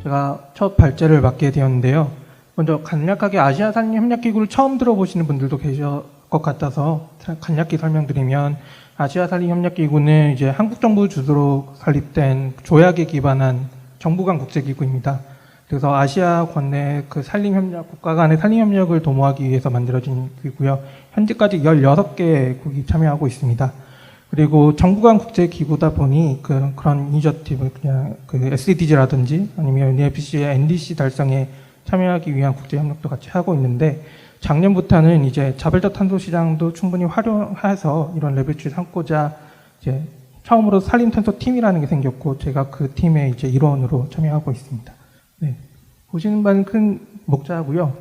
제가 첫 발제를 맡게 되었는데요. 먼저 간략하게 아시아 산림 협력 기구를 처음 들어보시는 분들도 계실 것 같아서 간략히 설명드리면, 아시아 산림 협력 기구는 이제 한국 정부 주도로 설립된 조약에 기반한 정부 간 국제 기구입니다. 그래서 아시아권 내 그 산림 협력, 국가 간의 산림 협력을 도모하기 위해서 만들어진 기구고요. 현재까지 16개국이 참여하고 있습니다. 그리고 정부 간 국제 기구다 보니 그런 이니셔티브, 그냥 그 SDG라든지 아니면 UNFCC의 NDC 달성에 참여하기 위한 국제 협력도 같이 하고 있는데, 작년부터는 이제 자발적 탄소 시장도 충분히 활용해서 이런 레벨3 삼고자 이제 처음으로 산림 탄소 팀이라는 게 생겼고, 제가 그 팀의 이제 일원으로 참여하고 있습니다. 네. 보시는 바는 큰 목자고요.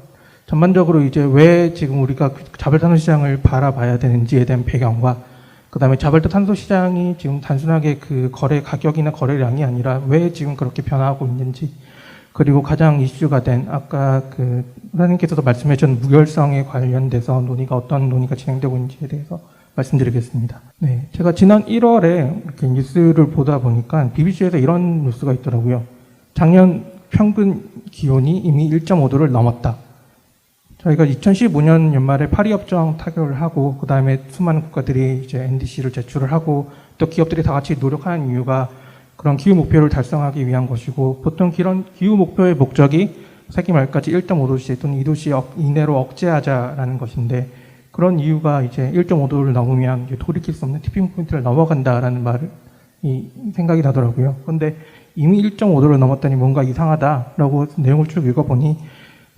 전반적으로 이제 왜 지금 우리가 자발적 탄소 시장을 바라봐야 되는지에 대한 배경과, 그 다음에 자발적 탄소 시장이 지금 단순하게 그 거래 가격이나 거래량이 아니라 왜 지금 그렇게 변화하고 있는지, 그리고 가장 이슈가 된 아까 그 선생님께서도 말씀해 주신 무결성에 관련돼서 어떤 논의가 진행되고 있는지에 대해서 말씀드리겠습니다. 네, 제가 지난 1월에 이렇게 뉴스를 보다 보니까 BBC에서 이런 뉴스가 있더라고요. 작년 평균 기온이 이미 1.5도를 넘었다. 저희가 2015년 연말에 파리 협정 타결을 하고, 그 다음에 수많은 국가들이 이제 NDC를 제출을 하고, 또 기업들이 다 같이 노력하는 이유가 그런 기후 목표를 달성하기 위한 것이고, 보통 이런 기후 목표의 목적이 세기 말까지 1.5도씨 또는 2도씨 이내로 억제하자라는 것인데, 그런 이유가 이제 1.5도를 넘으면 돌이킬 수 없는 티핑 포인트를 넘어간다라는 말이 생각이 나더라고요. 그런데 이미 1.5도를 넘었다니 뭔가 이상하다라고 내용을 쭉 읽어보니,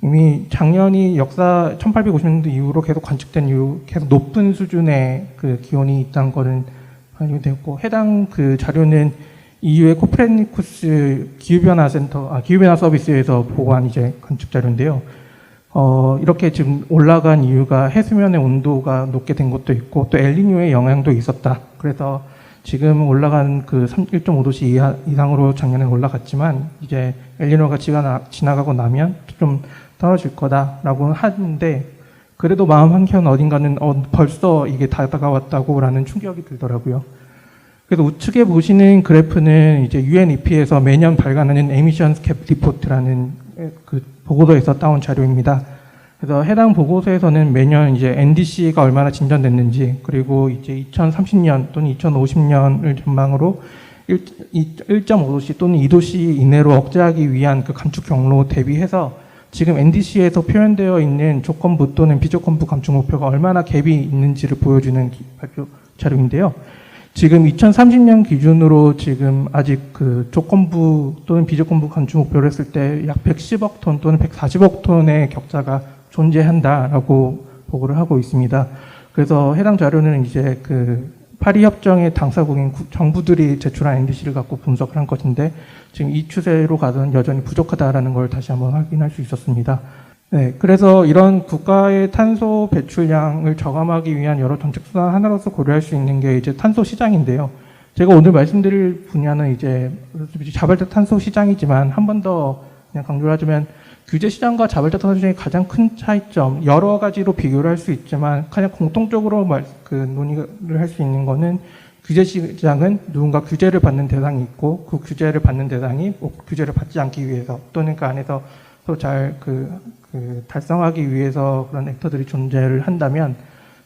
이미 작년이 역사 1850년도 이후로 계속 관측된 이후 계속 높은 수준의 그 기온이 있다는 것은 발견이 되었고, 해당 그 자료는 EU의 코페르니쿠스 기후변화 서비스에서 보고한 이제 관측 자료인데요. 이렇게 지금 올라간 이유가 해수면의 온도가 높게 된 것도 있고, 또 엘니뇨의 영향도 있었다. 그래서 지금 올라간 그 1.5도씨 이상으로 작년에 올라갔지만, 이제 엘니뇨가 지나가고 나면 좀 떨어질 거다라고 하는데, 그래도 마음 한켠 어딘가는 벌써 이게 다가왔다고라는 충격이 들더라고요. 그래서 우측에 보시는 그래프는 이제 UNEP에서 매년 발간하는 에미션스 캡 리포트라는 그 보고서에서 따온 자료입니다. 그래서 해당 보고서에서는 매년 이제 NDC가 얼마나 진전됐는지, 그리고 이제 2030년 또는 2050년을 전망으로 1.5도씨 또는 2도씨 이내로 억제하기 위한 그 감축 경로 대비해서 지금 NDC에서 표현되어 있는 조건부 또는 비조건부 감축 목표가 얼마나 갭이 있는지를 보여주는 발표 자료인데요. 지금 2030년 기준으로 지금 아직 그 조건부 또는 비조건부 감축 목표를 했을 때 약 110억 톤 또는 140억 톤의 격차가 존재한다라고 보고를 하고 있습니다. 그래서 해당 자료는 이제 그 파리 협정의 당사국인 정부들이 제출한 NDC를 갖고 분석을 한 것인데, 지금 이 추세로 가서는 여전히 부족하다라는 걸 다시 한번 확인할 수 있었습니다. 네, 그래서 이런 국가의 탄소 배출량을 저감하기 위한 여러 정책 수단 하나로서 고려할 수 있는 게 이제 탄소 시장인데요. 제가 오늘 말씀드릴 분야는 이제 자발적 탄소 시장이지만, 한 번 더 그냥 강조를 하자면, 규제 시장과 자발적 탄소 시장의 가장 큰 차이점, 여러 가지로 비교를 할 수 있지만 가장 공통적으로 논의를 할 수 있는 거는, 규제 시장은 누군가 규제를 받는 대상이 있고, 그 규제를 받는 대상이 규제를 받지 않기 위해서 또는 그 안에서 또 잘 달성하기 위해서 그런 액터들이 존재를 한다면,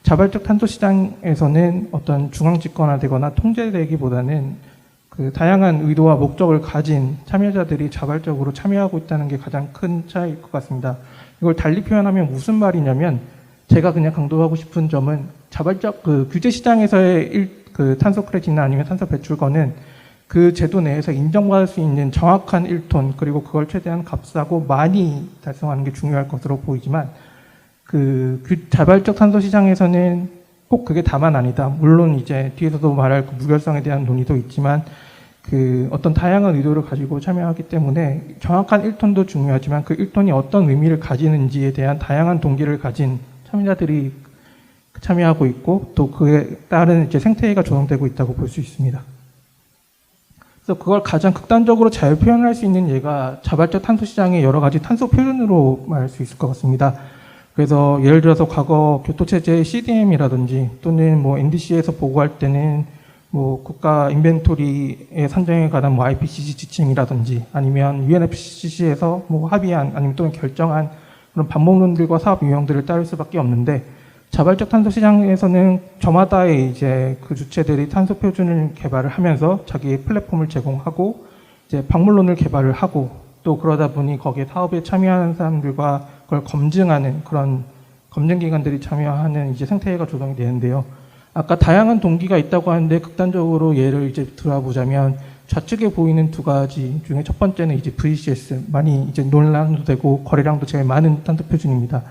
자발적 탄소 시장에서는 어떤 중앙 집권화되거나 통제되기보다는 그 다양한 의도와 목적을 가진 참여자들이 자발적으로 참여하고 있다는 게 가장 큰 차이일 것 같습니다. 이걸 달리 표현하면 무슨 말이냐면, 제가 그냥 강조하고 싶은 점은, 자발적 그 규제 시장에서의 그 탄소 크레딧이나 아니면 탄소 배출권은 그 제도 내에서 인정받을 수 있는 정확한 1톤, 그리고 그걸 최대한 값싸고 많이 달성하는 게 중요할 것으로 보이지만, 그 자발적 탄소 시장에서는 꼭 그게 다만 아니다. 물론 이제 뒤에서도 말할 그 무결성에 대한 논의도 있지만, 그 어떤 다양한 의도를 가지고 참여하기 때문에 정확한 1톤도 중요하지만, 그 1톤이 어떤 의미를 가지는지에 대한 다양한 동기를 가진 참여자들이 참여하고 있고, 또 그에 따른 이제 생태계가 조성되고 있다고 볼 수 있습니다. 그래서 그걸 가장 극단적으로 잘 표현할 수 있는 예가 자발적 탄소 시장의 여러 가지 탄소 표준으로 말할 수 있을 것 같습니다. 그래서 예를 들어서 과거 교토체제의 CDM이라든지 또는 뭐 NDC에서 보고할 때는 뭐 국가 인벤토리의 산정에 관한 뭐 IPCC 지침이라든지 아니면 UNFCCC에서 뭐 합의한 아니면 또는 결정한 그런 반복론들과 사업 유형들을 따를 수밖에 없는데 자발적 탄소 시장에서는 저마다의 이제 그 주체들이 탄소 표준을 개발을 하면서 자기의 플랫폼을 제공하고 이제 방문론을 개발을 하고 또 그러다 보니 거기에 사업에 참여하는 사람들과 그걸 검증하는 그런 검증기관들이 참여하는 이제 생태계가 조성이 되는데요. 아까 다양한 동기가 있다고 하는데 극단적으로 예를 이제 들어보자면 좌측에 보이는 두 가지 중에 첫 번째는 이제 VCS 많이 이제 논란도 되고 거래량도 제일 많은 탄소 표준입니다.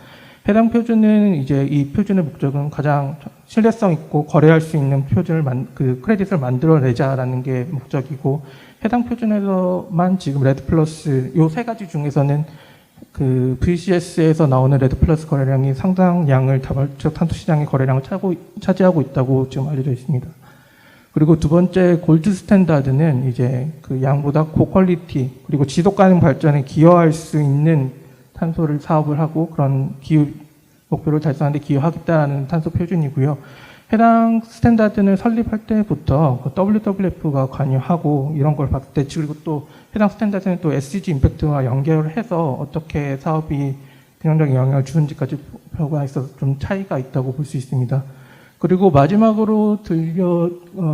해당 표준은 이제 이 표준의 목적은 가장 신뢰성 있고 거래할 수 있는 표준을 그 크레딧을 만들어내자라는 게 목적이고 해당 표준에서만 지금 레드 플러스 요 세 가지 중에서는 그 VCS에서 나오는 레드 플러스 거래량이 상당량을 자발적 탄소 시장의 거래량을 차지하고 있다고 지금 알려져 있습니다. 그리고 두 번째 골드 스탠다드는 이제 그 양보다 고퀄리티 그리고 지속 가능 발전에 기여할 수 있는 탄소를 사업을 하고 그런 기후 목표를 달성하는 데 기여하겠다는 탄소 표준이고요. 해당 스탠다드는 설립할 때부터 그 WWF가 관여하고 이런 걸 봤을 때 그리고 또 해당 스탠다드는 또 SDG 임팩트와 연결을 해서 어떻게 사업이 긍정적인 영향을 주는지까지 표가 있어서 좀 차이가 있다고 볼 수 있습니다. 그리고 마지막으로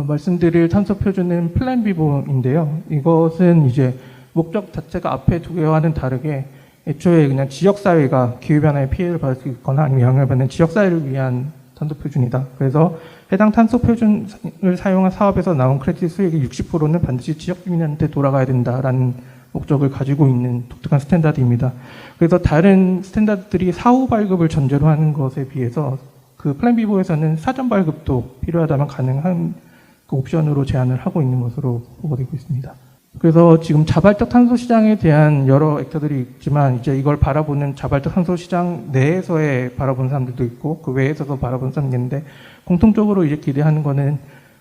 말씀드릴 탄소 표준은 플랜 비보인데요. 이것은 이제 목적 자체가 앞에 두 개와는 다르게 애초에 그냥 지역사회가 기후변화의 피해를 받을 수 있거나 아니면 영향을 받는 지역사회를 위한 탄소 표준이다. 그래서 해당 탄소 표준을 사용한 사업에서 나온 크레딧 수익의 60%는 반드시 지역 주민한테 돌아가야 된다라는 목적을 가지고 있는 독특한 스탠다드입니다. 그래서 다른 스탠다드들이 사후 발급을 전제로 하는 것에 비해서 그 플랜 비보에서는 사전 발급도 필요하다면 가능한 그 옵션으로 제안을 하고 있는 것으로 보고되고 있습니다. 그래서 지금 자발적 탄소 시장에 대한 여러 액터들이 있지만 이제 이걸 바라보는 자발적 탄소 시장 내에서의 바라보는 사람들도 있고 그 외에서도 바라보는 사람들이 있는데 공통적으로 이제 기대하는 거는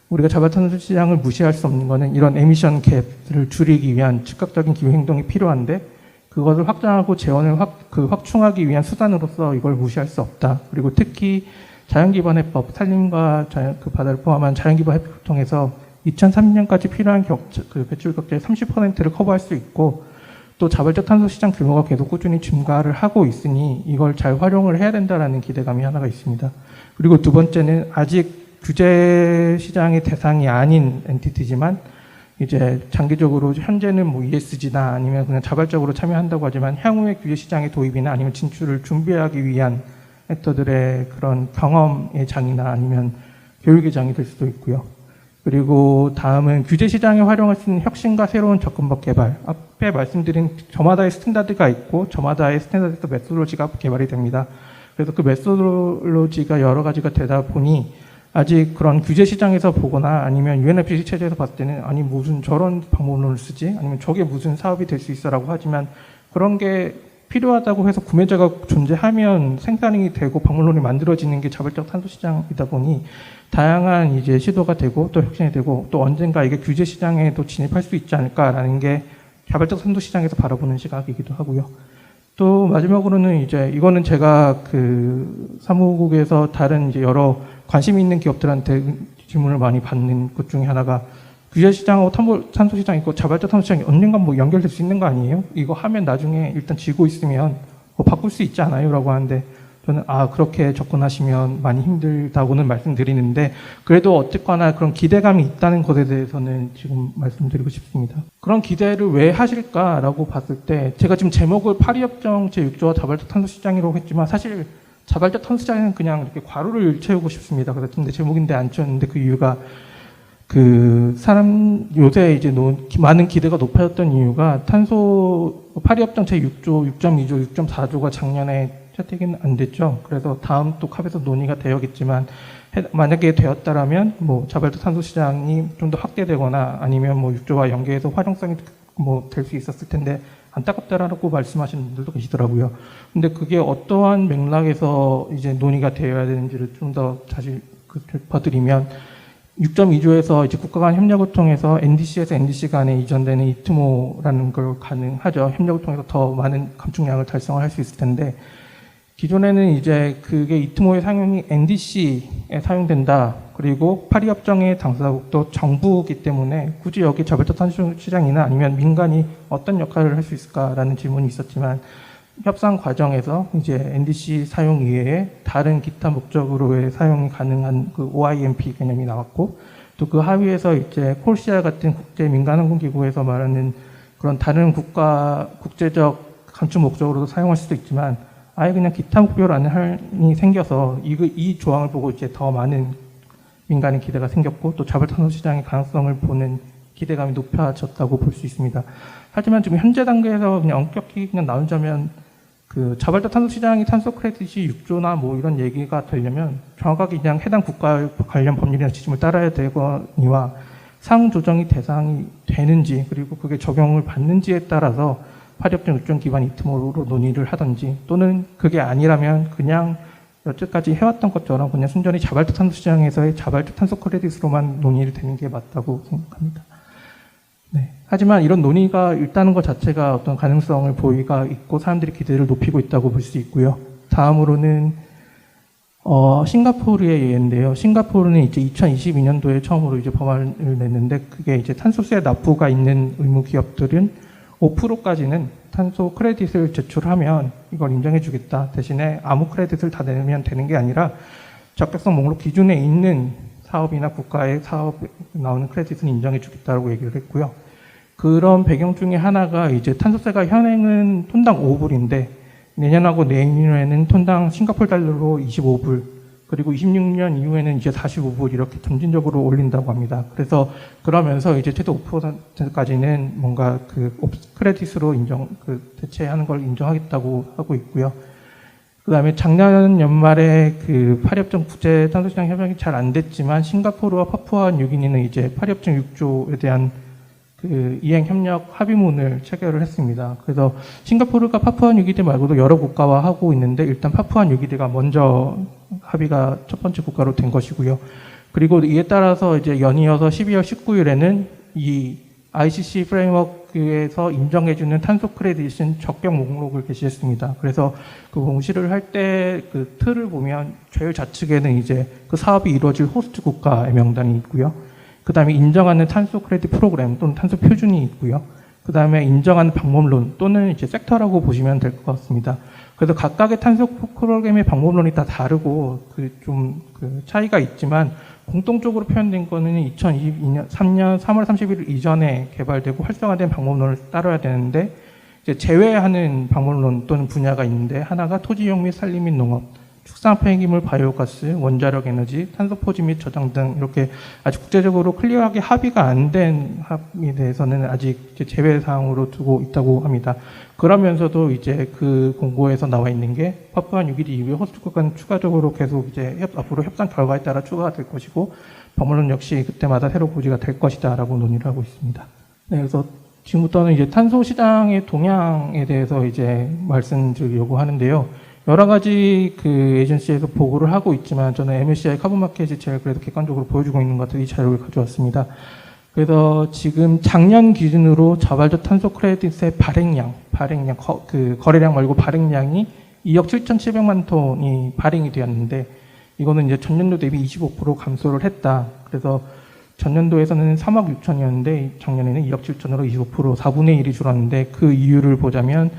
우리가 자발적 탄소 시장을 무시할 수 없는 거는 이런 에미션 갭을 줄이기 위한 즉각적인 기후 행동이 필요한데 그것을 확장하고 재원을 확충하기 위한 수단으로서 이걸 무시할 수 없다. 그리고 특히 자연기반해법, 산림과 그 바다를 포함한 자연기반 해법을 통해서 2030년까지 필요한 배출 격자의 30%를 커버할 수 있고 또 자발적 탄소 시장 규모가 계속 꾸준히 증가를 하고 있으니 이걸 잘 활용을 해야 된다라는 기대감이 하나가 있습니다. 그리고 두 번째는 아직 규제 시장의 대상이 아닌 엔티티지만 이제 장기적으로 현재는 뭐 ESG나 아니면 그냥 자발적으로 참여한다고 하지만 향후의 규제 시장의 도입이나 아니면 진출을 준비하기 위한 액터들의 그런 경험의 장이나 아니면 교육의 장이 될 수도 있고요. 그리고 다음은 규제 시장에 활용할 수 있는 혁신과 새로운 접근법 개발. 앞에 말씀드린 저마다의 스탠다드가 있고 저마다의 스탠다드에서 메소드로지가 개발이 됩니다. 그래서 그 메소드로지가 여러 가지가 되다 보니 아직 그런 규제 시장에서 보거나 아니면 UNFCCC 체제에서 봤을 때는 아니 무슨 저런 방법론을 쓰지? 아니면 저게 무슨 사업이 될 수 있어라고 하지만 그런 게 필요하다고 해서 구매자가 존재하면 생산이 되고 방문론이 만들어지는 게 자발적 탄소 시장이다 보니 다양한 이제 시도가 되고 또 혁신이 되고 또 언젠가 이게 규제 시장에도 진입할 수 있지 않을까라는 게 자발적 탄소 시장에서 바라보는 시각이기도 하고요. 또 마지막으로는 이제 이거는 제가 그 사무국에서 다른 이제 여러 관심 있는 기업들한테 질문을 많이 받는 것 중에 하나가 규제 시장하고 탄소 시장 있고 자발적 탄소 시장이 언젠가 뭐 연결될 수 있는 거 아니에요? 이거 하면 나중에 일단 지고 있으면 뭐 바꿀 수 있지 않아요? 라고 하는데 저는 그렇게 접근하시면 많이 힘들다고는 말씀드리는데 그래도 어쨌거나 그런 기대감이 있다는 것에 대해서는 지금 말씀드리고 싶습니다. 그런 기대를 왜 하실까라고 봤을 때 제가 지금 제목을 파리협정 제6조와 자발적 탄소 시장이라고 했지만 사실 자발적 탄소 시장은 그냥 이렇게 괄호를 채우고 싶습니다. 그런데 제목인데 안 채웠는데 그 이유가 요새 이제 많은 기대가 높아졌던 이유가 파리협정 제6조, 6.2조, 6.4조가 작년에 채택은 안 됐죠. 그래서 다음 또 캅에서 논의가 되었겠지만 만약에 되었다라면 뭐 자발적 탄소 시장이 좀 더 확대되거나 아니면 뭐 6조와 연계해서 활용성이 뭐 될 수 있었을 텐데 안타깝다라고 말씀하시는 분들도 계시더라고요. 근데 그게 어떠한 맥락에서 이제 논의가 되어야 되는지를 좀 더 다시 짚어드리면 6.2조에서 이제 국가 간 협력을 통해서 NDC에서 NDC 간에 이전되는 이트모라는 걸 가능하죠. 협력을 통해서 더 많은 감축량을 달성을 할 수 있을 텐데 기존에는 이제 그게 이트모의 사용이 NDC에 사용된다. 그리고 파리협정의 당사국도 정부이기 때문에 굳이 여기 자발적 탄소 시장이나 아니면 민간이 어떤 역할을 할 수 있을까라는 질문이 있었지만 협상 과정에서 이제 NDC 사용 이외에 다른 기타 목적으로의 사용이 가능한 그 OIMP 개념이 나왔고 또 그 하위에서 이제 콜시아 같은 국제 민간항공기구에서 말하는 그런 다른 국제적 간접 목적으로도 사용할 수도 있지만 아예 그냥 기타 목표로 하는 할인이 생겨서 이 조항을 보고 이제 더 많은 민간의 기대가 생겼고 또 자발탄소 시장의 가능성을 보는 기대감이 높아졌다고 볼 수 있습니다. 하지만 지금 현재 단계에서 그냥 엄격히 그냥 나누자면 그 자발적 탄소 시장이 탄소 크레딧이 6조나 뭐 이런 얘기가 되려면 정확하게 그냥 해당 국가 관련 법률이나 지침을 따라야 되거니와 상응 조정이 대상이 되는지 그리고 그게 적용을 받는지에 따라서 파리협정 6조 기반 이트모로 논의를 하든지 또는 그게 아니라면 그냥 여태까지 해왔던 것처럼 그냥 순전히 자발적 탄소 시장에서의 자발적 탄소 크레딧으로만 논의를 되는 게 맞다고 생각합니다. 네. 하지만 이런 논의가 있다는 것 자체가 어떤 가능성을 보이가 있고 사람들이 기대를 높이고 있다고 볼 수 있고요. 다음으로는 싱가포르의 예인데요. 싱가포르는 이제 2022년도에 처음으로 이제 법안을 냈는데 그게 이제 탄소세 납부가 있는 의무 기업들은 5%까지는 탄소 크레딧을 제출하면 이걸 인정해 주겠다. 대신에 아무 크레딧을 다 내면 되는 게 아니라 적격성 목록 기준에 있는 사업이나 국가의 사업에 나오는 크레딧은 인정해 주겠다고 얘기를 했고요. 그런 배경 중에 하나가 이제 탄소세가 현행은 톤당 5불인데 내년하고 내년에는 톤당 싱가포르 달러로 25불 그리고 26년 이후에는 이제 45불 이렇게 점진적으로 올린다고 합니다. 그래서 그러면서 이제 최대 5%까지는 뭔가 그 크레딧으로 대체하는 걸 인정하겠다고 하고 있고요. 그 다음에 작년 연말에 그 파리협정 국제 탄소시장 협약이 잘 안 됐지만 싱가포르와 파푸아 뉴기니는 이제 파리협정 6조에 대한 그 이행 협력 합의문을 체결을 했습니다. 그래서 싱가포르가 파푸아 뉴기니 말고도 여러 국가와 하고 있는데 일단 파푸아 뉴기니가 먼저 합의가 첫 번째 국가로 된 것이고요. 그리고 이에 따라서 이제 연이어서 12월 19일에는 이 ICC 프레임워크에서 인정해주는 탄소 크레딧은 적격 목록을 게시했습니다. 그래서 그 공시를 할 때 그 틀을 보면 제일 좌측에는 이제 그 사업이 이루어질 호스트 국가의 명단이 있고요. 그 다음에 인정하는 탄소 크레딧 프로그램 또는 탄소 표준이 있고요. 그 다음에 인정하는 방법론 또는 이제 섹터라고 보시면 될 것 같습니다. 그래서 각각의 탄소 프로그램의 방법론이 다 다르고 그 차이가 있지만 공통적으로 표현된 거는 2022년 3년 3월 30일 이전에 개발되고 활성화된 방법론을 따라야 되는데 이제 제외하는 방법론 또는 분야가 있는데 하나가 토지이용 및 산림 및 농업, 축산 폐기물 바이오가스, 원자력 에너지, 탄소 포집 및 저장 등 이렇게 아직 국제적으로 클리어하게 합의가 안 된 합의에 대해서는 아직 제외 사항으로 두고 있다고 합니다. 그러면서도 이제 그 공고에서 나와 있는 게 파푸아 뉴기니 이후에 호스트 국가는 추가적으로 계속 이제 앞으로 협상 결과에 따라 추가가 될 것이고 법률은 역시 그때마다 새로 고지가 될 것이다라고 논의를 하고 있습니다. 네, 그래서 지금부터는 이제 탄소 시장의 동향에 대해서 이제 말씀드리려고 하는데요. 여러 가지 그 에이전시에서 보고를 하고 있지만 저는 MSCI 카본 마켓이 제일 그래도 객관적으로 보여주고 있는 것 같아서 이 자료를 가져왔습니다. 그래서 지금 작년 기준으로 자발적 탄소 크레딧의 거래량 말고 발행량이 2억 7,700만 톤이 발행이 되었는데 이거는 이제 전년도 대비 25% 감소를 했다. 그래서 전년도에서는 3억 6천이었는데 작년에는 2억 7천으로 25% 4분의 1이 줄었는데 그 이유를 보자면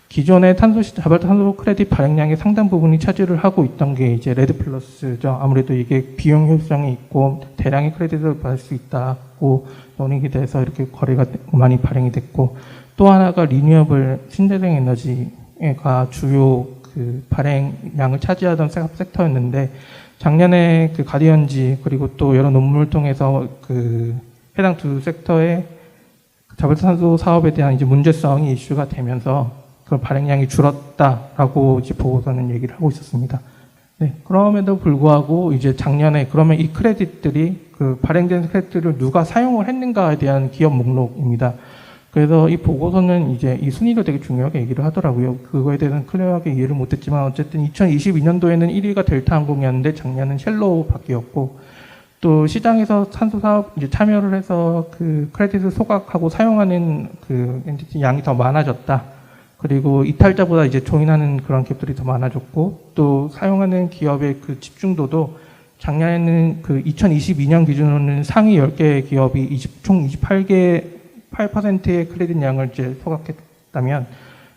기존의 자발적 탄소 크레딧 발행량의 상당 부분이 차지를 하고 있던 게 이제 레드 플러스죠. 아무래도 이게 비용 효율성이 있고 대량의 크레딧을 받을 수 있다고 논의가 돼서 이렇게 거래가 많이 발행이 됐고 또 하나가 리뉴어블 신재생 에너지가 주요 그 발행량을 차지하던 섹터였는데 작년에 그 가디언지 그리고 또 여러 논문을 통해서 그 해당 두 섹터의 자발적 탄소 사업에 대한 이제 문제성이 이슈가 되면서 그 발행량이 줄었다라고 이제 보고서는 얘기를 하고 있었습니다. 네, 그럼에도 불구하고 이제 작년에 그러면 이 크레딧들이 그 발행된 크레딧을 누가 사용을 했는가에 대한 기업 목록입니다. 그래서 이 보고서는 이제 이 순위도 되게 중요하게 얘기를 하더라고요. 그거에 대해서는 클리어하게 이해를 못했지만 어쨌든 2022년도에는 1위가 델타항공이었는데 작년은 쉘로 바뀌었고 또 시장에서 탄소 사업 이제 참여를 해서 그 크레딧을 소각하고 사용하는 그 엔티티 양이 더 많아졌다. 그리고 이탈자보다 이제 조인하는 그런 기업들이 더 많아졌고, 또 사용하는 기업의 그 집중도도 작년에는 그 2022년 기준으로는 상위 10개 기업이 총 28개, 8%의 크레딧 양을 이제 소각했다면,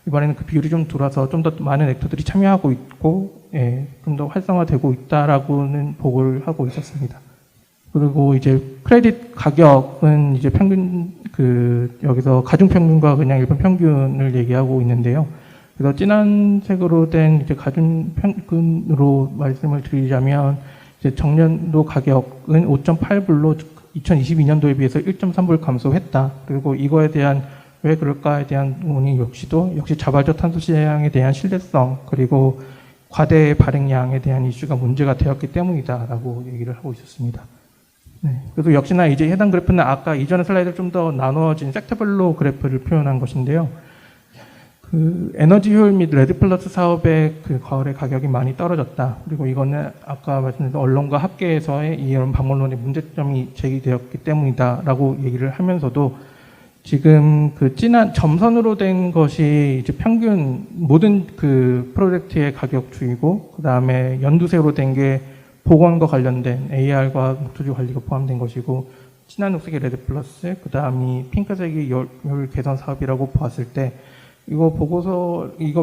이번에는 그 비율이 좀 돌아서 좀 더 많은 액터들이 참여하고 있고, 예, 좀 더 활성화되고 있다라고는 보고를 하고 있었습니다. 그리고 이제 크레딧 가격은 이제 평균 여기서 가중평균과 그냥 일반 평균을 얘기하고 있는데요. 그래서 진한 색으로 된 이제 가중평균으로 말씀을 드리자면 이제 정년도 가격은 5.8불로 2022년도에 비해서 1.3불 감소했다. 그리고 이거에 대한 왜 그럴까에 대한 논의 역시 자발적 탄소 시장에 대한 신뢰성, 그리고 과대 발행량에 대한 이슈가 문제가 되었기 때문이다라고 얘기를 하고 있었습니다. 네. 그래서 역시나 이제 해당 그래프는 아까 이전의 슬라이드를 좀 더 나누어진 섹터별로 그래프를 표현한 것인데요. 그 에너지 효율 및 레드 플러스 사업의 그 거래 가격이 많이 떨어졌다. 그리고 이거는 아까 말씀드린 언론과 합계에서의 이런 방문론의 문제점이 제기되었기 때문이다라고 얘기를 하면서도 지금 그 진한 점선으로 된 것이 이제 평균 모든 그 프로젝트의 가격추이고, 그 다음에 연두색으로 된 게 보건과 관련된 AR과 목표주 관리가 포함된 것이고, 진한 녹색이 레드 플러스, 그 다음이 핑크색이 효율 개선 사업이라고 보았을 때, 이거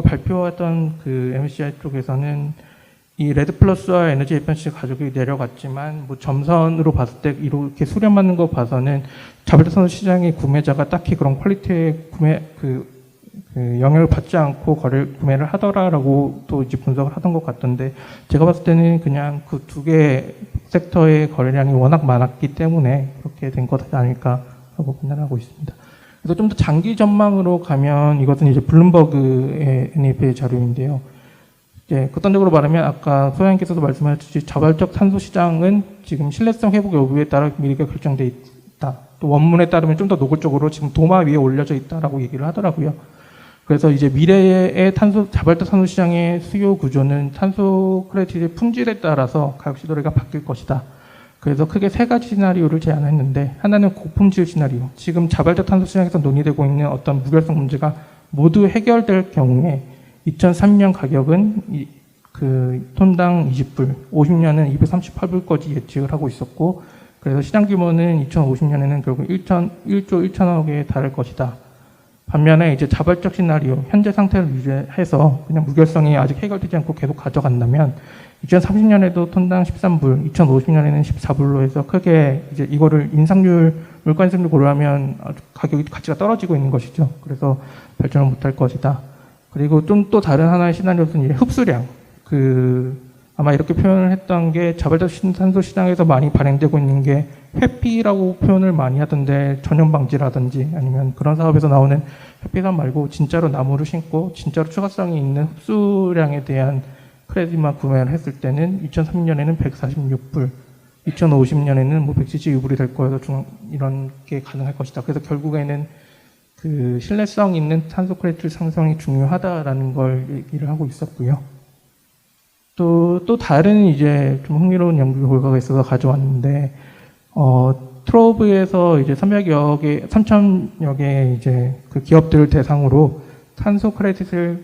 발표했던 그 MSCI 쪽에서는 이 레드 플러스와 에너지 에피션시 가격이 내려갔지만, 뭐 점선으로 봤을 때 이렇게 수렴하는 거 봐서는 자발적 산소 시장의 구매자가 딱히 그런 퀄리티의 그 영향을 받지 않고 구매를 하더라라고 또 이제 분석을 하던 것 같던데, 제가 봤을 때는 그냥 그 두 개 섹터의 거래량이 워낙 많았기 때문에 그렇게 된 것 아닐까라고 판단하고 있습니다. 그래서 좀 더 장기 전망으로 가면 이것은 이제 블룸버그의 NFA 자료인데요. 이제 극단적으로 말하면 아까 소장님께서도 말씀하셨듯이 자발적 탄소 시장은 지금 신뢰성 회복 여부에 따라 미래가 결정돼 있다. 또 원문에 따르면 좀 더 노골적으로 지금 도마 위에 올려져 있다라고 얘기를 하더라고요. 그래서 이제 미래의 자발적 탄소 시장의 수요 구조는 탄소 크레딧의 품질에 따라서 가격 시도가 바뀔 것이다. 그래서 크게 세 가지 시나리오를 제안했는데, 하나는 고품질 시나리오. 지금 자발적 탄소 시장에서 논의되고 있는 어떤 무결성 문제가 모두 해결될 경우에 2003년 가격은 그 톤당 20불, 50년은 238불까지 예측을 하고 있었고, 그래서 시장 규모는 2050년에는 결국 1조 1천억에 달할 것이다. 반면에 이제 자발적 시나리오, 현재 상태를 유지해서 그냥 무결성이 아직 해결되지 않고 계속 가져간다면 2030년에도 톤당 13불, 2050년에는 14불로 해서 크게 이제 이거를 물가 인상률 고려하면 가치가 떨어지고 있는 것이죠. 그래서 발전을 못할 것이다. 그리고 좀 또 다른 하나의 시나리오는 이제 흡수량. 아마 이렇게 표현을 했던 게 자발적 탄소 시장에서 많이 발행되고 있는 게 회피라고 표현을 많이 하던데, 전염 방지라든지 아니면 그런 사업에서 나오는 회피산 말고 진짜로 나무를 심고 진짜로 추가성이 있는 흡수량에 대한 크레딧만 구매를 했을 때는 2003년에는 146불, 2050년에는 뭐 172불이 될 거여서 이런 게 가능할 것이다. 그래서 결국에는 그 신뢰성 있는 탄소 크레딧 상승이 중요하다라는 걸 얘기를 하고 있었고요. 또 다른 이제 좀 흥미로운 연구 결과가 있어서 가져왔는데, 트로브에서 이제 3,000여 개 이제 그 기업들을 대상으로 탄소 크레딧을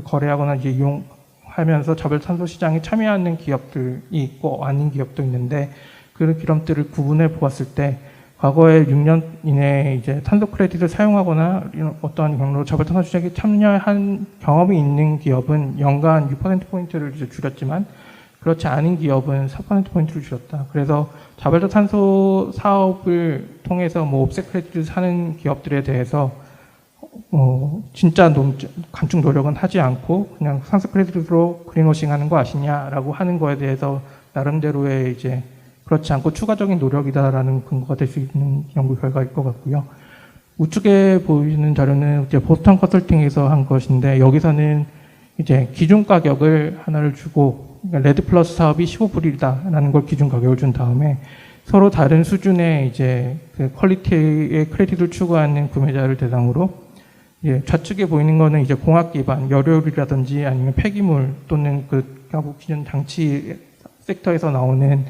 거래하거나 이제 이용하면서 자발적 탄소 시장에 참여하는 기업들이 있고 아닌 기업도 있는데, 그 기업들을 구분해 보았을 때 과거에 6년 이내에 이제 탄소 크레딧을 사용하거나 어떠한 경로로 자발적 탄소 시장에 참여한 경험이 있는 기업은 연간 6%포인트를 이제 줄였지만, 그렇지 않은 기업은 4%포인트를 줄였다. 그래서 자발적 탄소 사업을 통해서 뭐 옵셋 크레딧을 사는 기업들에 대해서 진짜 감축 노력은 하지 않고 그냥 탄소 크레딧으로 그린워싱 하는 거 아시냐라고 하는 거에 대해서 나름대로의 이제 그렇지 않고 추가적인 노력이다라는 근거가 될 수 있는 연구 결과일 것 같고요. 우측에 보이는 자료는 이제 보스턴 컨설팅에서 한 것인데, 여기서는 이제 기준 가격을 하나를 주고, 그러니까 레드 플러스 사업이 15불이다라는 걸 기준 가격을 준 다음에 서로 다른 수준의 이제 그 퀄리티의 크레딧을 추구하는 구매자를 대상으로, 좌측에 보이는 거는 이제 공학 기반 열효율이라든지 아니면 폐기물 또는 그 가구 기준 장치 섹터에서 나오는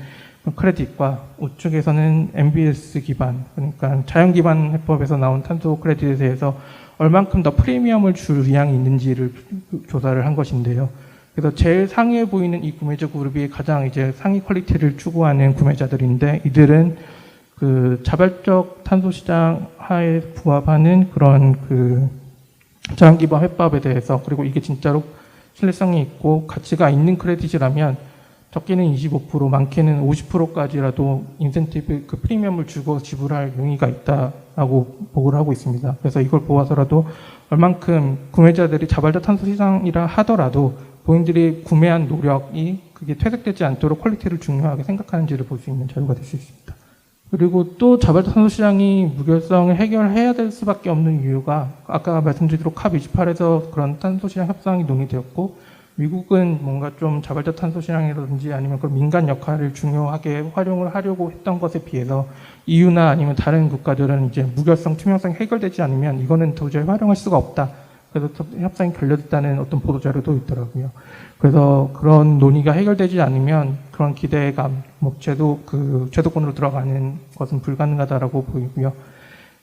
크레딧과, 우측에서는 MBS 기반, 그러니까 자연 기반 해법에서 나온 탄소 크레딧에 대해서 얼만큼 더 프리미엄을 줄 의향이 있는지를 조사를 한 것인데요. 그래서 제일 상위에 보이는 이 구매자 그룹이 가장 이제 상위 퀄리티를 추구하는 구매자들인데, 이들은 그 자발적 탄소 시장 하에 부합하는 그런 그 저항기반 회법에 대해서, 그리고 이게 진짜로 신뢰성이 있고 가치가 있는 크레딧이라면 적게는 25%, 많게는 50%까지라도 인센티브, 그 프리미엄을 주고 지불할 용의가 있다라고 보고를 하고 있습니다. 그래서 이걸 보아서라도 얼만큼 구매자들이 자발적 탄소 시장이라 하더라도 본인들이 구매한 노력이 그게 퇴색되지 않도록 퀄리티를 중요하게 생각하는지를 볼 수 있는 자료가 될 수 있습니다. 그리고 또 자발적 탄소 시장이 무결성을 해결해야 될 수밖에 없는 이유가, 아까 말씀드린 대로 캅28에서 그런 탄소 시장 협상이 논의되었고, 미국은 뭔가 좀 자발적 탄소 시장이라든지 아니면 그런 민간 역할을 중요하게 활용을 하려고 했던 것에 비해서 EU나 아니면 다른 국가들은 이제 무결성, 투명성이 해결되지 않으면 이거는 도저히 활용할 수가 없다. 그래서 협상이 결렬됐다는 어떤 보도 자료도 있더라고요. 그래서 그런 논의가 해결되지 않으면 그런 기대감, 뭐 제도권으로 들어가는 것은 불가능하다라고 보이고요.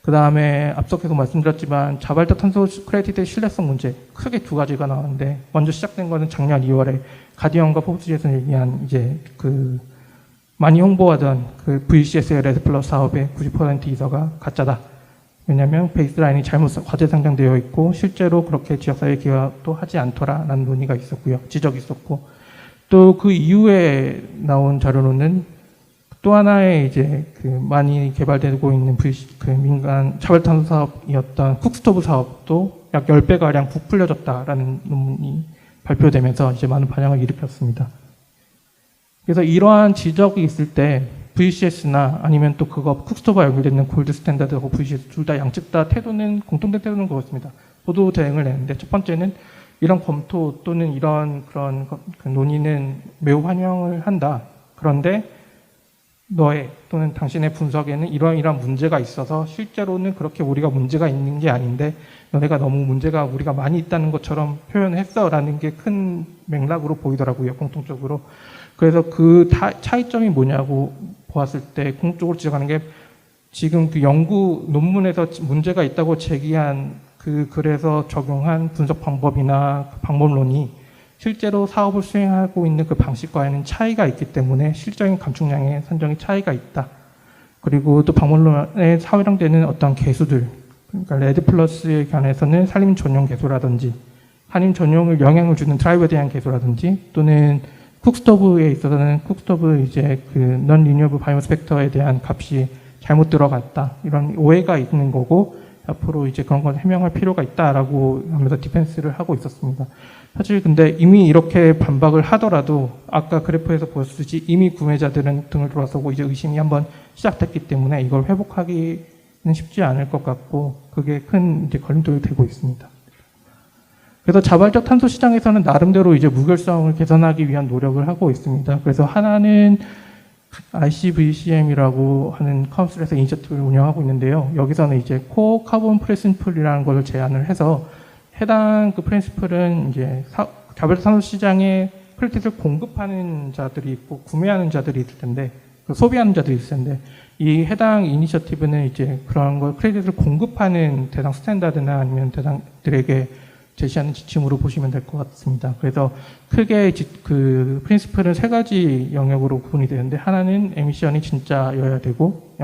그 다음에 앞서 계속 말씀드렸지만 자발적 탄소 크레딧의 신뢰성 문제, 크게 두 가지가 나오는데, 먼저 시작된 거는 작년 2월에 가디언과 포브스에서 얘기한 이제 그 많이 홍보하던 그 VCS의 레드 플러스 사업의 90% 이서가 가짜다. 왜냐하면 베이스라인이 잘못 과제 상장되어 있고 실제로 그렇게 지역사회 기여도 하지 않더라라는 논의가 있었고요. 지적이 있었고, 또 그 이후에 나온 자료로는 또 하나의 이제 그 많이 개발되고 있는 그 민간 자발탄소 사업이었던 쿡스토브 사업도 약 10배가량 부풀려졌다라는 논문이 발표되면서 이제 많은 반향을 일으켰습니다. 그래서 이러한 지적이 있을 때 VCS나 아니면 또 그거 쿡스토브와 연결되는 골드 스탠다드하고 VCS 둘 다 양측 다 태도는, 공통된 태도는 그렇습니다. 모두 대응을 내는데, 첫 번째는 이런 검토 또는 이런 그런 논의는 매우 환영을 한다. 그런데 너의 또는 당신의 분석에는 이러한 문제가 있어서 실제로는 그렇게 우리가 문제가 있는 게 아닌데 너네가 너무 문제가 우리가 많이 있다는 것처럼 표현했어라는 게 큰 맥락으로 보이더라고요, 공통적으로. 그래서 그 차이점이 뭐냐고 보았을 때 공통적으로 지적하는 게, 지금 그 연구 논문에서 문제가 있다고 제기한 그 글에서 적용한 분석 방법이나 그 방법론이 실제로 사업을 수행하고 있는 그 방식과는 차이가 있기 때문에 실적인 감축량의 산정이 차이가 있다. 그리고 또 방법론에 사용되는 어떤 개수들, 그러니까 레드 플러스에 관해서는 산림 전용 개수라든지 산림 전용을 영향을 주는 드라이버에 대한 개수라든지, 또는 쿡스토브에 있어서는 쿡스토브 이제 그 넌 리니어블 바이오마스 팩터에 대한 값이 잘못 들어갔다, 이런 오해가 있는 거고 앞으로 이제 그런 걸 해명할 필요가 있다라고 하면서 디펜스를 하고 있었습니다. 사실 근데 이미 이렇게 반박을 하더라도 아까 그래프에서 보였듯이 이미 구매자들은 등을 돌아서고 이제 의심이 한번 시작됐기 때문에 이걸 회복하기는 쉽지 않을 것 같고, 그게 큰 이제 걸림돌이 되고 있습니다. 그래서 자발적 탄소 시장에서는 나름대로 이제 무결성을 개선하기 위한 노력을 하고 있습니다. 그래서 하나는 ICVCM이라고 하는 카운슬에서 이니셔티브를 운영하고 있는데요. 여기서는 이제 코어 카본 프린시플이라는 것을 제안을 해서, 해당 그 프린시플은 이제 자발적 탄소 시장에 크레딧을 공급하는 자들이 있고 구매하는 자들이 있을 텐데, 소비하는 자들이 있을 텐데, 이 해당 이니셔티브는 이제 그런 걸 크레딧을 공급하는 대상 스탠다드나 아니면 대상들에게 제시하는 지침으로 보시면 될 것 같습니다. 그래서 크게 그 프린시플은 세 가지 영역으로 구분이 되는데, 하나는 에미션이 진짜여야 되고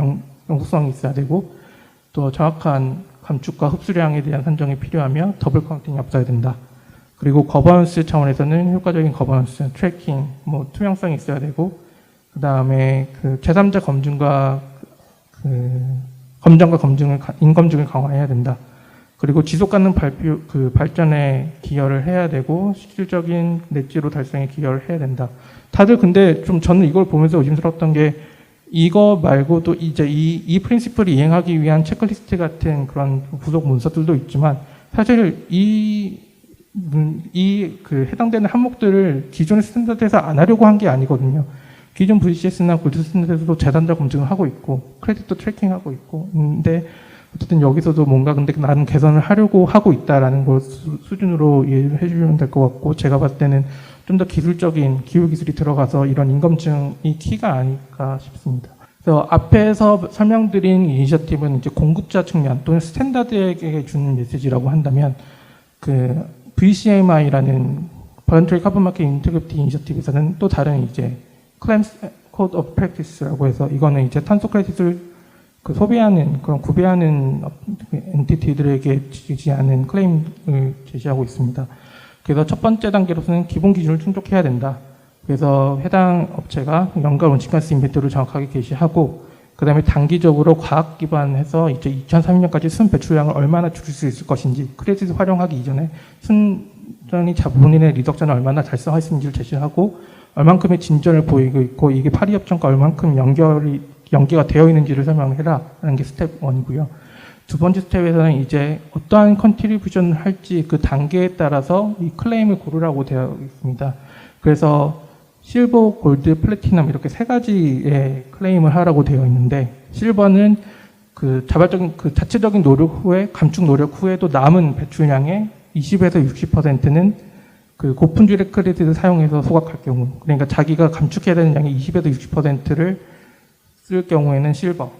영속성이 있어야 되고, 또 정확한 감축과 흡수량에 대한 산정이 필요하며 더블 카운팅이 없어야 된다. 그리고 거버넌스 차원에서는 효과적인 거버넌스, 트래킹, 뭐 투명성이 있어야 되고, 그 다음에 그 제3자 검증과 검증과 인검증을 강화해야 된다. 그리고 지속 가능 발전에 기여를 해야 되고, 실질적인 넷지로 달성에 기여를 해야 된다. 다들 근데 좀 저는 이걸 보면서 의심스러웠던 게, 이거 말고도 이제 이 프린시플을 이행하기 위한 체크리스트 같은 그런 부속 문서들도 있지만, 사실 그 해당되는 항목들을 기존의 스탠다드에서 안 하려고 한 게 아니거든요. 기존 VCS나 골드 스탠다드에서도 제3자 검증을 하고 있고, 크레딧도 트래킹하고 있고, 근데 어쨌든 여기서도 뭔가 근데 나는 개선을 하려고 하고 있다라는 걸 수준으로 이해를 해주시면 될 것 같고, 제가 봤을 때는 좀 더 기술적인 기술 기술이 들어가서 이런 인검증이 키가 아닐까 싶습니다. 그래서 앞에서 설명드린 이니셔티브는 이제 공급자 측면 또는 스탠다드에게 주는 메시지라고 한다면 그 VCMI라는 Voluntary Carbon Market Integrity Initiative에서는 또 다른 이제 Claims Code of Practice라고 해서 이거는 이제 탄소 크레딧을 그 소비하는 그런 구매하는 엔티티들에게 지지하는 클레임을 제시하고 있습니다. 그래서 첫 번째 단계로서는 기본 기준을 충족해야 된다. 그래서 해당 업체가 연간 온실가스 인벤토리를 정확하게 게시하고 그다음에 단기적으로 과학 기반해서 이제 2030년까지 순 배출량을 얼마나 줄일 수 있을 것인지 크레딧을 활용하기 이전에 순전히 본인의 리덕션을 얼마나 달성할 수 있는지를 제시하고 얼만큼의 진전을 보이고 있고 이게 파리 협정과 얼만큼 연계가 되어 있는지를 설명해라 하는 게 스텝 1이고요. 두 번째 스텝에서는 이제 어떠한 컨트리뷰션을 할지 그 단계에 따라서 이 클레임을 고르라고 되어 있습니다. 그래서 실버, 골드, 플래티넘 이렇게 세 가지의 클레임을 하라고 되어 있는데 실버는 그 자체적인 노력 후에 감축 노력 후에도 남은 배출량의 20에서 60%는 그 고품질의 크레딧을 사용해서 소각할 경우 그러니까 자기가 감축해야 되는 양의 20에서 60%를 쓸 경우에는 실버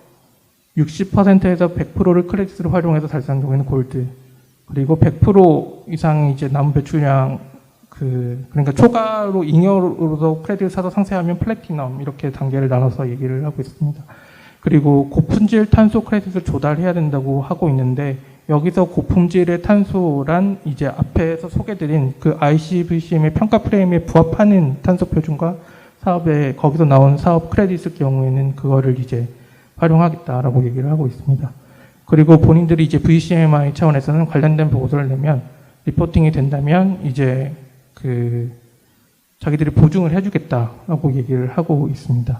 60%에서 100%를 크레딧으로 활용해서 달성한 경우에는 골드 그리고 100% 이상 이제 남은 배출량 그러니까 초과로 잉여로도 크레딧을 사서 상세하면 플래티넘 이렇게 단계를 나눠서 얘기를 하고 있습니다. 그리고 고품질 탄소 크레딧을 조달해야 된다고 하고 있는데 여기서 고품질의 탄소란 이제 앞에서 소개드린 그 ICVCM의 평가 프레임에 부합하는 탄소 표준과 사업에 거기서 나온 사업 크레딧일 경우에는 그거를 이제 활용하겠다라고 얘기를 하고 있습니다. 그리고 본인들이 이제 VCMI 차원에서는 관련된 보고서를 내면 리포팅이 된다면 이제 자기들이 보증을 해주겠다라고 얘기를 하고 있습니다.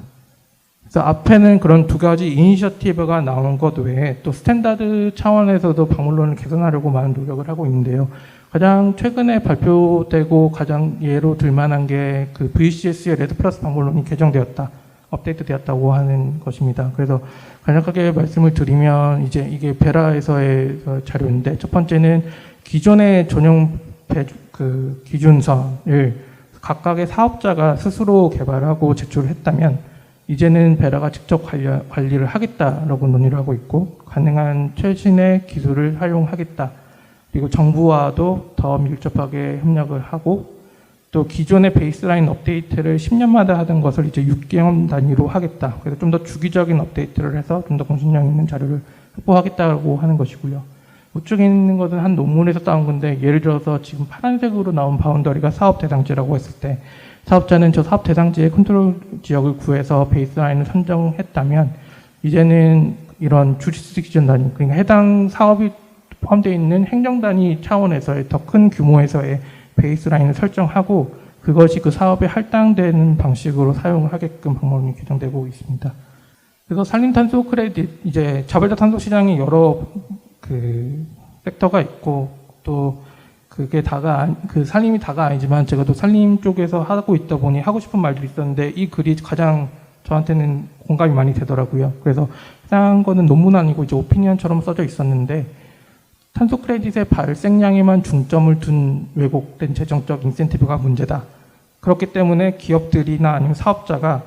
그래서 앞에는 그런 두 가지 이니셔티브가 나오는 것 외에 또 스탠다드 차원에서도 방문론을 개선하려고 많은 노력을 하고 있는데요. 가장 최근에 발표되고 가장 예로 들만한 게 그 VCS의 레드 플러스 방문론이 개정되었다, 업데이트 되었다고 하는 것입니다. 그래서 간략하게 말씀을 드리면 이제 이게 베라에서의 자료인데 첫 번째는 기존의 전용 기준선을 각각의 사업자가 스스로 개발하고 제출했다면 이제는 베라가 직접 관리를 하겠다라고 논의를 하고 있고 가능한 최신의 기술을 활용하겠다. 그리고 정부와도 더 밀접하게 협력을 하고 또 기존의 베이스라인 업데이트를 10년마다 하던 것을 이제 6개월 단위로 하겠다. 그래서 좀 더 주기적인 업데이트를 해서 좀 더 공신력 있는 자료를 확보하겠다고 하는 것이고요. 우측에 있는 것은 한 논문에서 따온 건데 예를 들어서 지금 파란색으로 나온 바운더리가 사업 대상지라고 했을 때 사업자는 저 사업 대상지의 컨트롤 지역을 구해서 베이스라인을 선정했다면 이제는 이런 주리스딕션 단위 그러니까 해당 사업이 포함되어 있는 행정단위 차원에서의 더 큰 규모에서의 베이스라인을 설정하고 그것이 그 사업에 할당되는 방식으로 사용을 하게끔 방법이 개정되고 있습니다. 그래서 산림탄소 크레딧 이제 자발적 탄소 시장이 여러 섹터가 있고 또 그게 다가 산림이 다가 아니지만 제가 또 산림 쪽에서 하고 있다 보니 하고 싶은 말들이 있었는데 이 글이 가장 저한테는 공감이 많이 되더라고요. 그래서 해당 거는 논문 아니고 이제 오피니언처럼 써져 있었는데 탄소 크레딧의 발생량에만 중점을 둔 왜곡된 재정적 인센티브가 문제다. 그렇기 때문에 기업들이나 아니면 사업자가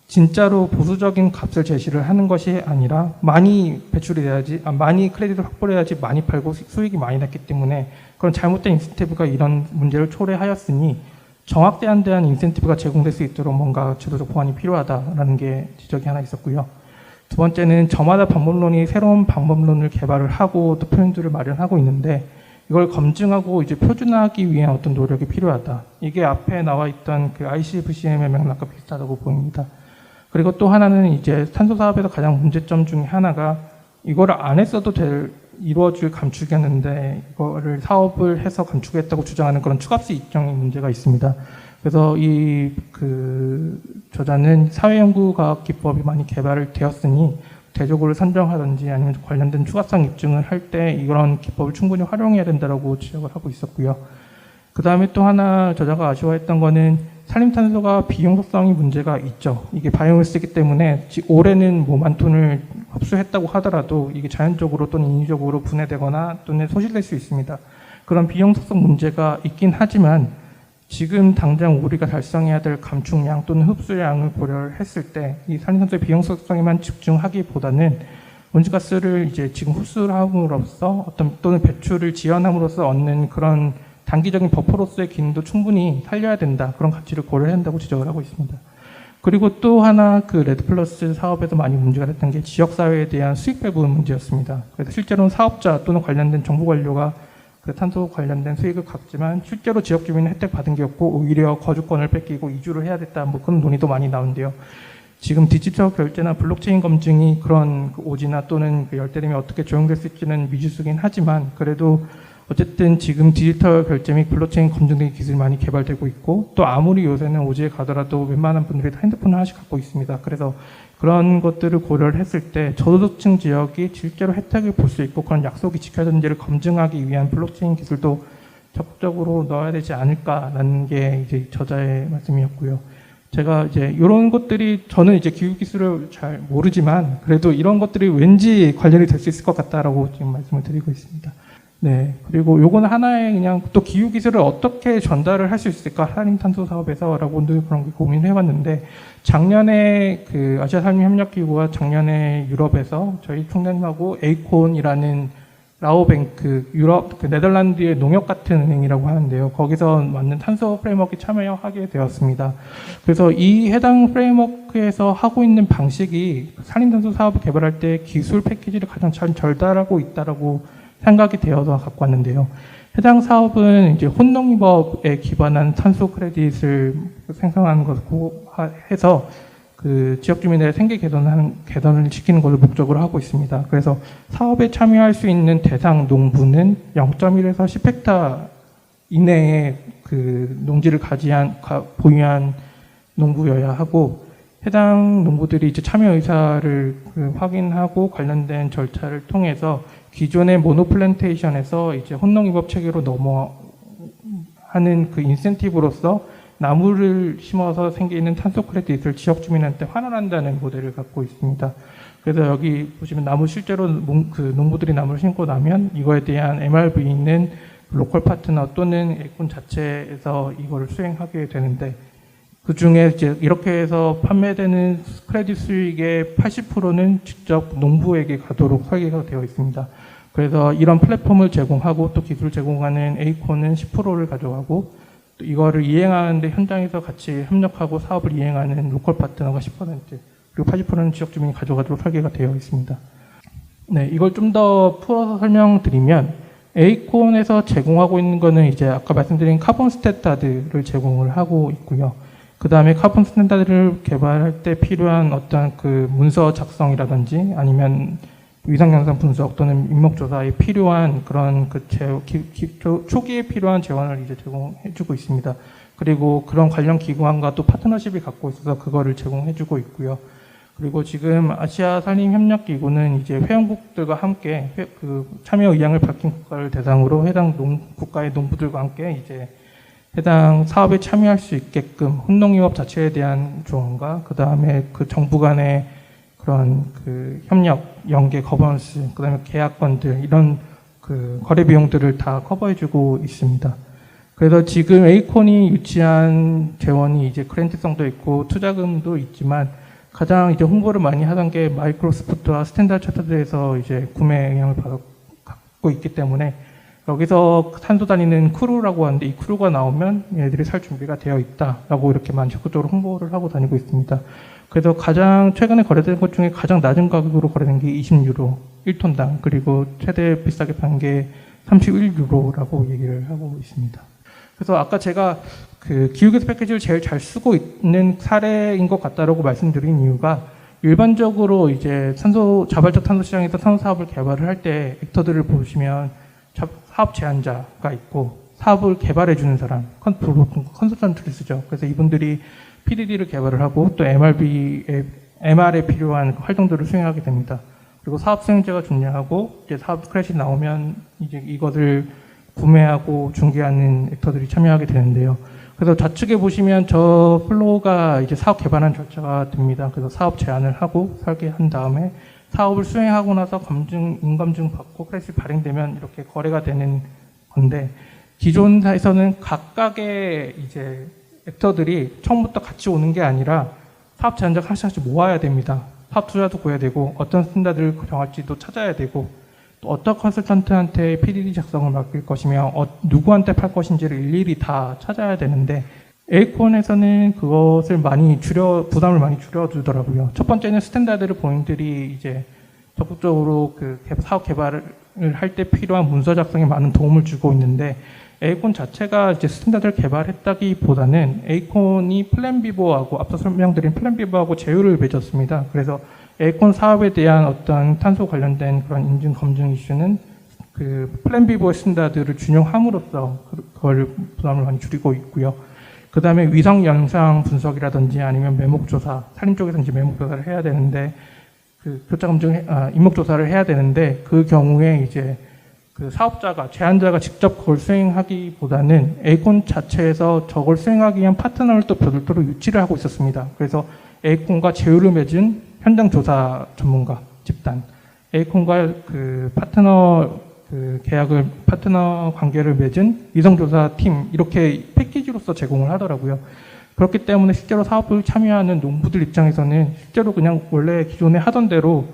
진짜로 보수적인 값을 제시를 하는 것이 아니라 많이 배출이 돼야지, 많이 크레딧을 확보해야지 많이 팔고 수익이 많이 났기 때문에 그런 잘못된 인센티브가 이런 문제를 초래하였으니 정확대한 대한 인센티브가 제공될 수 있도록 뭔가 제도적 보완이 필요하다라는 게 지적이 하나 있었고요. 두 번째는 저마다 방법론이 새로운 방법론을 개발을 하고 또 표현들을 마련하고 있는데 이걸 검증하고 이제 표준화하기 위한 어떤 노력이 필요하다. 이게 앞에 나와 있던 그 ICVCM의 맥락과 비슷하다고 보입니다. 그리고 또 하나는 이제 탄소 사업에서 가장 문제점 중에 하나가 이거를 안 했어도 이루어질 감축이었는데 이거를 사업을 해서 감축했다고 주장하는 그런 추가세 입장의 문제가 있습니다. 그래서 저자는 사회연구과학 기법이 많이 개발을 되었으니 대조고를 선정하든지 아니면 관련된 추가성 입증을 할 때 이런 기법을 충분히 활용해야 된다고 지적을 하고 있었고요. 그 다음에 또 하나 저자가 아쉬워했던 거는 산림탄소가 비용소성이 문제가 있죠. 이게 바이오매스이기 때문에 올해는 뭐 10,000톤을 흡수했다고 하더라도 이게 자연적으로 또는 인위적으로 분해되거나 또는 소실될 수 있습니다. 그런 비용소성 문제가 있긴 하지만 지금 당장 우리가 달성해야 될 감축량 또는 흡수량을 고려를 했을 때 이 산림탄소의 비용속성에만 집중하기보다는 온실가스를 이제 지금 흡수를 함으로써 또는 배출을 지연함으로써 얻는 그런 단기적인 버퍼로서의 기능도 충분히 살려야 된다. 그런 가치를 고려해야 한다고 지적을 하고 있습니다. 그리고 또 하나 그 레드플러스 사업에서 많이 문제가 됐던 게 지역사회에 대한 수익 배분 문제였습니다. 그래서 실제로는 사업자 또는 관련된 정부 관료가 그 탄소 관련된 수익을 갖지만 실제로 지역 주민은 혜택 받은 게 없고 오히려 거주권을 뺏기고 이주를 해야 됐다. 뭐 그런 논의도 많이 나오는데요. 지금 디지털 결제나 블록체인 검증이 그런 그 오지나 또는 그 열대림이 어떻게 적용될 수 있지는 미지수긴 하지만 그래도 어쨌든 지금 디지털 결제 및 블록체인 검증 등의 기술이 많이 개발되고 있고 또 아무리 요새는 오지에 가더라도 웬만한 분들이 다 핸드폰을 하나씩 갖고 있습니다. 그래서 그런 것들을 고려를 했을 때 저소득층 지역이 실제로 혜택을 볼 수 있고 그런 약속이 지켜졌는지를 검증하기 위한 블록체인 기술도 적극적으로 넣어야 되지 않을까라는 게 이제 저자의 말씀이었고요. 제가 이제 이런 것들이 저는 이제 기후 기술을 잘 모르지만 그래도 이런 것들이 왠지 관련이 될 수 있을 것 같다라고 지금 말씀을 드리고 있습니다. 네. 그리고 요거는 하나의 그냥 또 기후 기술을 어떻게 전달을 할 수 있을까? 산림탄소 사업에서라고 늘 그런 게 고민을 해봤는데 작년에 그 아시아 산림협력기구가 작년에 유럽에서 저희 총장님하고 에이콘이라는 라오뱅크 유럽 그 네덜란드의 농협 같은 은행이라고 하는데요. 거기서 맞는 탄소 프레임워크에 참여하게 되었습니다. 그래서 이 해당 프레임워크에서 하고 있는 방식이 산림탄소 사업을 개발할 때 기술 패키지를 가장 잘 전달하고 있다라고 생각이 되어서 갖고 왔는데요. 해당 사업은 이제 혼농업에 기반한 탄소 크레딧을 생성하는 것고 해서 그 지역 주민의 생계 개선을 시키는 것을 목적으로 하고 있습니다. 그래서 사업에 참여할 수 있는 대상 농부는 0.1에서 10헥타 이내에 그 농지를 보유한 농부여야 하고 해당 농부들이 이제 참여 의사를 그 확인하고 관련된 절차를 통해서 기존의 모노플랜테이션에서 이제 혼농입업 체계로 넘어하는 그 인센티브로서 나무를 심어서 생기는 탄소 크레딧을 지역 주민한테 환원한다는 모델을 갖고 있습니다. 그래서 여기 보시면 나무 실제로 그 농부들이 나무를 심고 나면 이거에 대한 MRV는 로컬 파트너 또는 에이콘 자체에서 이거를 수행하게 되는데 그 중에 이제 이렇게 해서 판매되는 크레딧 수익의 80%는 직접 농부에게 가도록 설계가 되어 있습니다. 그래서 이런 플랫폼을 제공하고 또 기술 제공하는 에이콘은 10%를 가져가고 또 이거를 이행하는데 현장에서 같이 협력하고 사업을 이행하는 로컬 파트너가 10% 그리고 80%는 지역 주민이 가져가도록 설계가 되어 있습니다. 네, 이걸 좀 더 풀어서 설명드리면 에이콘에서 제공하고 있는 거는 이제 아까 말씀드린 카본 스탠다드를 제공을 하고 있고요. 그 다음에 카본 스탠다드를 개발할 때 필요한 어떤 그 문서 작성이라든지 아니면 위상영상 분석 또는 인목조사에 필요한 그런 그 초기에 필요한 재원을 이제 제공해주고 있습니다. 그리고 그런 관련 기관과 또 파트너십이 갖고 있어서 그거를 제공해주고 있고요. 그리고 지금 아시아 산림협력기구는 이제 회원국들과 함께 그 참여 의향을 밝힌 국가를 대상으로 해당 국가의 농부들과 함께 이제 해당 사업에 참여할 수 있게끔 혼농유업 자체에 대한 조언과 그 다음에 그 정부 간의 그런 그 협력, 연계, 거버넌스, 그 다음에 계약건들 이런 그 거래 비용들을 다 커버해주고 있습니다. 그래서 지금 에이콘이 유치한 재원이 이제 그랜트성도 있고 투자금도 있지만 가장 이제 홍보를 많이 하던 게 마이크로소프트와 스탠다드 차터드에서 이제 구매 의향을 받고 있기 때문에 여기서 산소 다니는 크루라고 하는데 이 크루가 나오면 얘들이 살 준비가 되어 있다라고 이렇게 많이 적극적으로 홍보를 하고 다니고 있습니다. 그래서 가장 최근에 거래된 것 중에 가장 낮은 가격으로 거래된 게 20유로 1톤당 그리고 최대 비싸게 판 게 31유로라고 얘기를 하고 있습니다. 그래서 아까 제가 그 기후기술 패키지를 제일 잘 쓰고 있는 사례인 것 같다라고 말씀드린 이유가 일반적으로 이제 자발적 탄소 시장에서 탄소 사업을 개발을 할 때 액터들을 보시면 사업 제안자가 있고 사업을 개발해 주는 사람, 컨설턴트를 쓰죠. 그래서 이분들이 PDD를 개발을 하고 또 MR에 필요한 활동들을 수행하게 됩니다. 그리고 사업 수행자가 중요하고 이제 사업 크래시 나오면 이제 이것을 구매하고 중개하는 액터들이 참여하게 되는데요. 그래서 좌측에 보시면 저 플로우가 이제 사업 개발한 절차가 됩니다. 그래서 사업 제안을 하고 설계한 다음에 사업을 수행하고 나서 인검증 받고 크래시 발행되면 이렇게 거래가 되는 건데 기존사에서는 각각의 이제 액터들이 처음부터 같이 오는 게 아니라 사업 제안자 하나씩 모아야 됩니다. 사업 투자도 구해야 되고 어떤 스탠다드를 정할지도 찾아야 되고 또 어떤 컨설턴트한테 PDD 작성을 맡길 것이며 누구한테 팔 것인지를 일일이 다 찾아야 되는데 에이콘에서는 그것을 부담을 많이 줄여주더라고요. 첫 번째는 스탠다드를 본인들이 이제 적극적으로 그 사업 개발을 할 때 필요한 문서 작성에 많은 도움을 주고 있는데 에이콘 자체가 이제 스탠다드를 개발했다기보다는 에이콘이 플랜비보하고 앞서 설명드린 플랜비보하고 제휴를 맺었습니다. 그래서 에이콘 사업에 대한 어떤 탄소 관련된 그런 인증 검증 이슈는 그 플랜비보의 스탠다드를 준용함으로써 그걸 부담을 많이 줄이고 있고요. 그 다음에 위성 영상 분석이라든지 아니면 매목조사, 산림 쪽에서 이제 매목조사를 해야 되는데 그 교차 검증, 인목조사를 해야 되는데 그 경우에 이제 그 사업자가, 제안자가 직접 그걸 수행하기보다는 에이콘 자체에서 저걸 수행하기 위한 파트너를 또 별도로 유치를 하고 있었습니다. 그래서 에이콘과 제휴를 맺은 현장 조사 전문가 집단, 에이콘과 그 파트너 파트너 관계를 맺은 위성조사 팀, 이렇게 패키지로서 제공을 하더라고요. 그렇기 때문에 실제로 사업을 참여하는 농부들 입장에서는 실제로 그냥 원래 기존에 하던 대로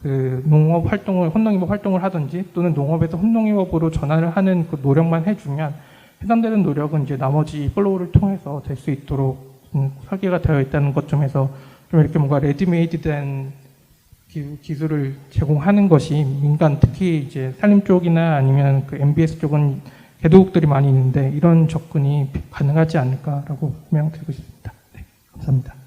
그 농업 활동을, 혼농임업 활동을 하든지 또는 농업에서 혼농임업으로 전환을 하는 그 노력만 해주면 해당되는 노력은 이제 나머지 플로우를 통해서 될 수 있도록 설계가 되어 있다는 것 점에서 좀 이렇게 뭔가 레디메이드된 기술을 제공하는 것이 민간, 특히 이제 산림 쪽이나 아니면 그 MBS 쪽은 개도국들이 많이 있는데 이런 접근이 가능하지 않을까라고 설명드리고 싶습니다. 네, 감사합니다.